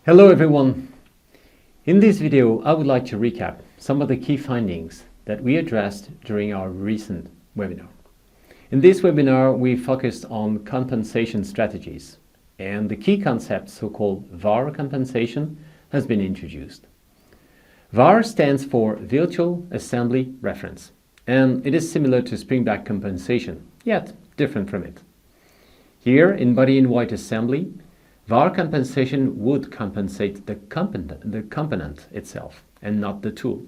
Hello everyone! In this video I would like to recap some of the key findings that we addressed during our recent webinar. In this webinar we focused on compensation strategies, and the key concept, so-called VAR compensation, has been introduced. VAR stands for Virtual Assembly Reference, and it is similar to spring-back compensation, yet different from it. Here in body-in-white assembly, VAR compensation would compensate the component itself and not the tool.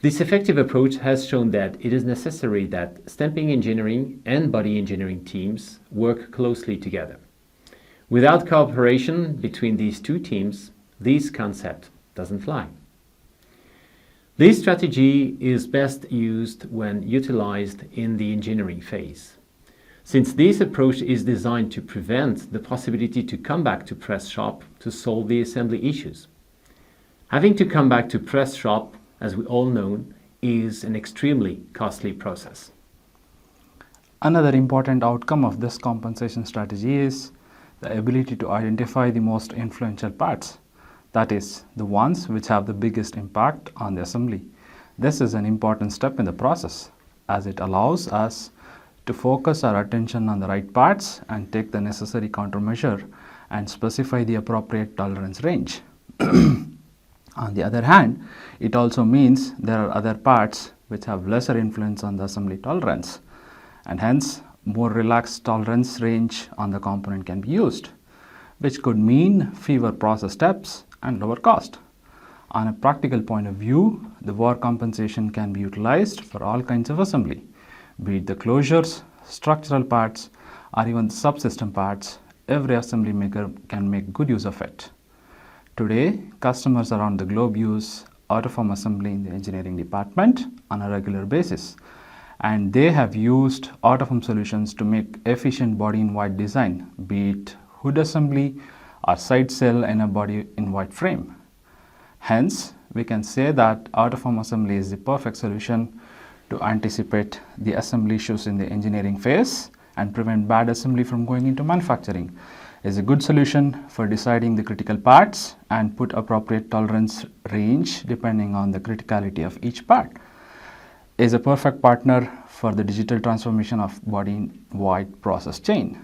This effective approach has shown that it is necessary that stamping engineering and body engineering teams work closely together. Without cooperation between these two teams, this concept doesn't fly. This strategy is best used when utilized in the engineering phase, since this approach is designed to prevent the possibility to come back to press shop to solve the assembly issues. Having to come back to press shop, as we all know, is an extremely costly process. Another important outcome of this compensation strategy is the ability to identify the most influential parts, that is, the ones which have the biggest impact on the assembly. This is an important step in the process, as it allows us to focus our attention on the right parts and take the necessary countermeasure and specify the appropriate tolerance range. On the other hand, it also means there are other parts which have lesser influence on the assembly tolerance, and hence more relaxed tolerance range on the component can be used, which could mean fewer process steps and lower cost. On a practical point of view, the VAR compensation can be utilized for all kinds of assembly, be it the closures, structural parts, or even the subsystem parts. Every assembly maker can make good use of it. Today, customers around the globe use AutoForm assembly in the engineering department on a regular basis, and they have used AutoForm solutions to make efficient body-in-white design, be it hood assembly or side cell in a body-in-white frame. Hence, we can say that AutoForm assembly is the perfect solution to anticipate the assembly issues in the engineering phase and prevent bad assembly from going into manufacturing. Is a good solution for deciding the critical parts and put appropriate tolerance range depending on the criticality of each part. Is a perfect partner for the digital transformation of body-in-white process chain.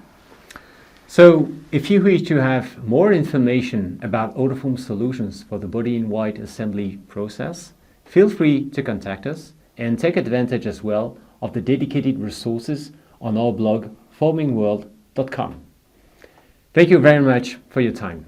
So, if you wish to have more information about AutoForm solutions for the body-in-white assembly process, feel free to contact us and take advantage as well of the dedicated resources on our blog formingworld.com. Thank you very much for your time.